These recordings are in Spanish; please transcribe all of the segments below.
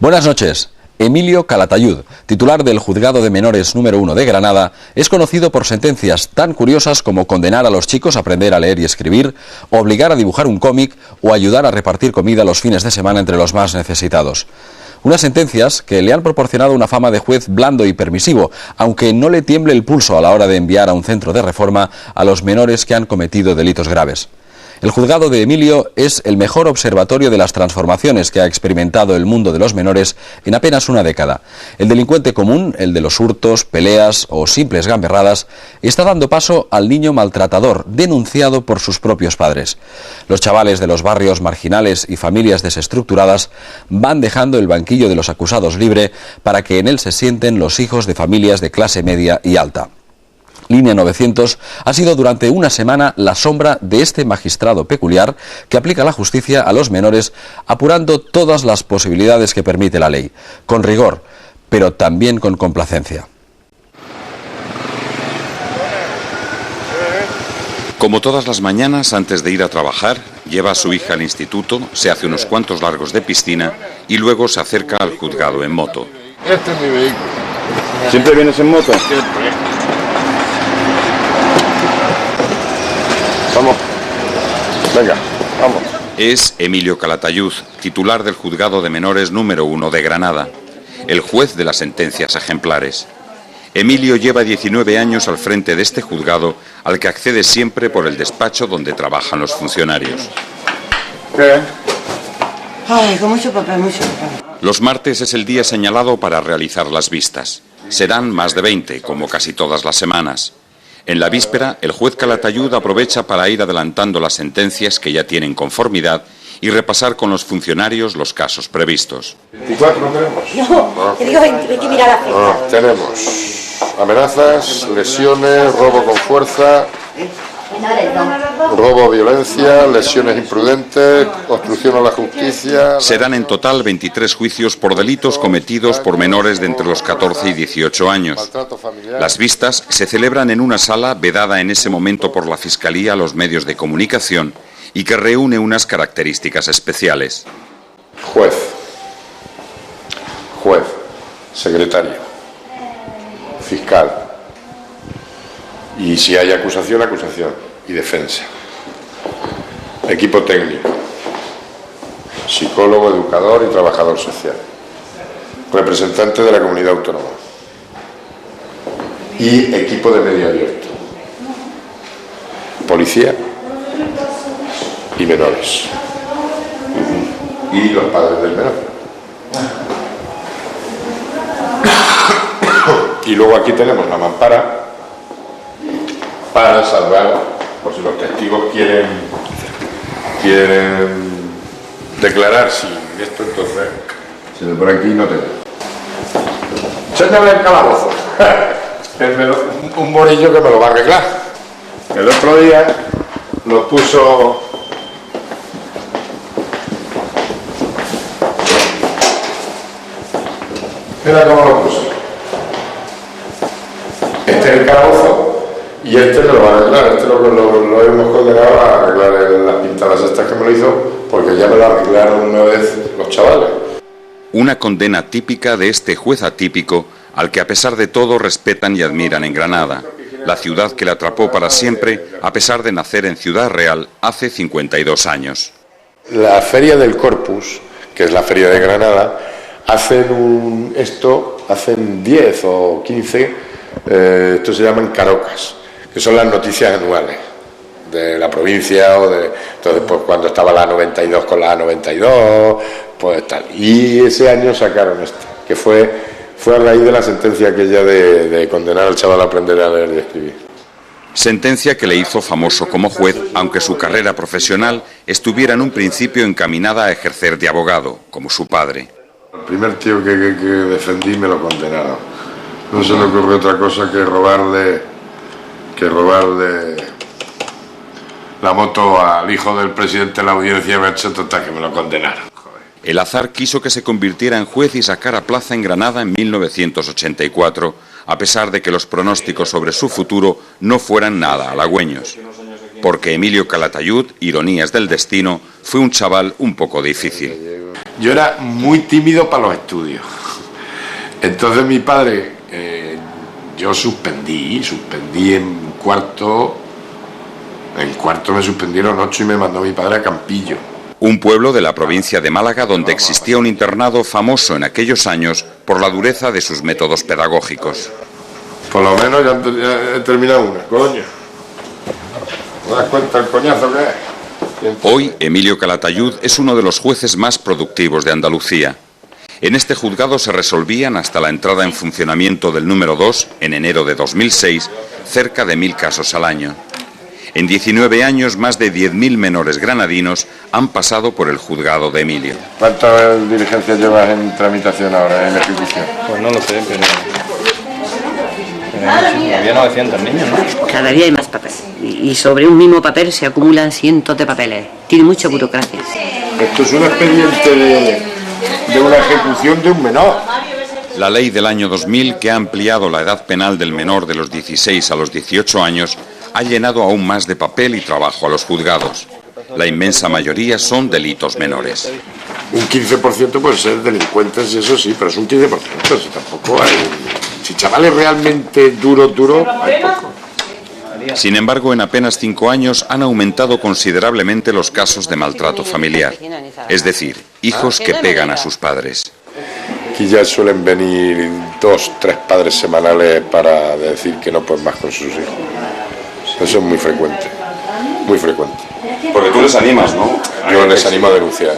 Buenas noches. Emilio Calatayud, titular del Juzgado de Menores número 1 de Granada, es conocido por sentencias tan curiosas como condenar a los chicos a aprender a leer y escribir, obligar a dibujar un cómic o ayudar a repartir comida los fines de semana entre los más necesitados. Unas sentencias que le han proporcionado una fama de juez blando y permisivo, aunque no le tiemble el pulso a la hora de enviar a un centro de reforma a los menores que han cometido delitos graves. El juzgado de Emilio es el mejor observatorio de las transformaciones que ha experimentado el mundo de los menores en apenas una década. El delincuente común, el de los hurtos, peleas o simples gamberradas, está dando paso al niño maltratador, denunciado por sus propios padres. Los chavales de los barrios marginales y familias desestructuradas van dejando el banquillo de los acusados libre para que en él se sienten los hijos de familias de clase media y alta. Línea 900 ha sido durante una semana la sombra de este magistrado peculiar que aplica la justicia a los menores, apurando todas las posibilidades que permite la ley, con rigor, pero también con complacencia. Como todas las mañanas, antes de ir a trabajar, lleva a su hija al instituto, se hace unos cuantos largos de piscina y luego se acerca al juzgado en moto. Este es mi vehículo. ¿Siempre vienes en moto? Siempre. Vamos. Venga, vamos. Es Emilio Calatayud, titular del Juzgado de Menores número 1 de Granada, el juez de las sentencias ejemplares. Emilio lleva 19 años al frente de este juzgado, al que accede siempre por el despacho donde trabajan los funcionarios. ¿Qué? Ay, con mucho papel, mucho papel. Los martes es el día señalado para realizar las vistas. Serán más de 20, como casi todas las semanas. En la víspera, el juez Calatayud aprovecha para ir adelantando las sentencias que ya tienen conformidad y repasar con los funcionarios los casos previstos. 24 no tenemos. No, te digo 20, hay que mirar la fecha. Tenemos amenazas, lesiones, robo con fuerza, robo o violencia, lesiones imprudentes, obstrucción a la justicia. Serán en total 23 juicios por delitos cometidos por menores de entre los 14 y 18 años. Maltrato familiar. Las vistas se celebran en una sala vedada en ese momento por la Fiscalía a los medios de comunicación y que reúne unas características especiales. Juez, secretario, fiscal. Y si hay acusación, acusación y defensa. Equipo técnico, psicólogo, educador y trabajador social. Representante de la comunidad autónoma. Y equipo de medio abierto. Policía y menores. Y los padres del menor. Y luego aquí tenemos la mampara para salvar, por si los testigos quieren declarar si esto, entonces si de por aquí no tengo. Séñale el calabozo. Un morillo que me lo va a arreglar. El otro día lo puso. Mira cómo lo puso. Este es el calabozo. Y este me lo va a arreglar, este lo hemos condenado a arreglar las pintadas estas que me lo hizo, porque ya me lo arreglaron una vez los chavales. Una condena típica de este juez atípico al que a pesar de todo respetan y admiran en Granada, la ciudad que le atrapó para siempre a pesar de nacer en Ciudad Real hace 52 años. La Feria del Corpus, que es la Feria de Granada, hacen 10 o 15, esto se llaman carocas, que son las noticias anuales de la provincia o de. Entonces, pues cuando estaba la 92 con la 92, pues tal. Y ese año sacaron esto, que fue a raíz de la sentencia aquella de condenar al chaval a aprender a leer y escribir. Sentencia que le hizo famoso como juez, aunque su carrera profesional estuviera en un principio encaminada a ejercer de abogado, como su padre. El primer tío que defendí me lo condenaron. No se le ocurrió otra cosa que robarle la moto al hijo del presidente de la audiencia de Merchet, total, que me lo condenaron. Joder. El azar quiso que se convirtiera en juez y sacara plaza en Granada en 1984, a pesar de que los pronósticos sobre su futuro no fueran nada halagüeños. Porque Emilio Calatayud, ironías del destino, fue un chaval un poco difícil. Yo era muy tímido para los estudios. Entonces mi padre, yo suspendí en cuarto me suspendieron 8 y me mandó mi padre a Campillo. Un pueblo de la provincia de Málaga donde existía un internado famoso en aquellos años por la dureza de sus métodos pedagógicos. Por lo menos ya he terminado una, coño. ¿Te das cuenta el coñazo que es? Hoy, Emilio Calatayud es uno de los jueces más productivos de Andalucía. En este juzgado se resolvían, hasta la entrada en funcionamiento del número 2, en enero de 2006, cerca de 1000 casos al año. En 19 años, más de 10.000 menores granadinos han pasado por el juzgado de Emilio. ¿Cuántas diligencias llevas en tramitación ahora, en ejecución? Pues no lo sé, pero había 900 niños, ¿no? Cada día hay más papel. Y sobre un mismo papel se acumulan cientos de papeles. Tiene mucha burocracia. Esto es un expediente de una ejecución de un menor. La ley del año 2000, que ha ampliado la edad penal del menor de los 16 a los 18 años, ha llenado aún más de papel y trabajo a los juzgados. La inmensa mayoría son delitos menores. Un 15% puede ser delincuentes, eso sí, pero es un 15%, si tampoco hay... Si chavales realmente duros, hay poco. Sin embargo, en apenas 5 años han aumentado considerablemente los casos de maltrato familiar. Es decir, hijos que pegan a sus padres. Aquí ya suelen venir 2, 3 padres semanales para decir que no pueden más con sus hijos. Eso es muy frecuente, muy frecuente. Porque tú les animas, ¿no? Yo les animo a denunciar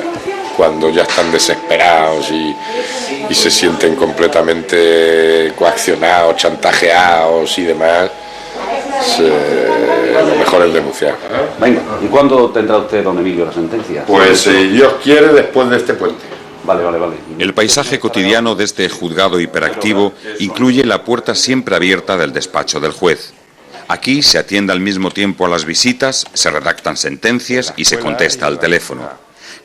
cuando ya están desesperados y se sienten completamente coaccionados, chantajeados y demás. Lo mejor es denunciar. Venga, ¿y cuándo tendrá usted, don Emilio, la sentencia? Pues si Dios quiere, después de este puente. Vale. El paisaje cotidiano de este juzgado hiperactivo incluye la puerta siempre abierta del despacho del juez. Aquí se atiende al mismo tiempo a las visitas, se redactan sentencias y se contesta al teléfono.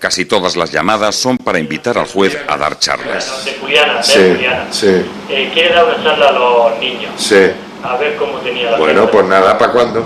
Casi todas las llamadas son para invitar al juez a dar charlas. De Juliana, Sí. ¿Quiere dar una charla a los niños? Sí. A ver cómo tenía la Bueno, pues nada, ¿para cuándo?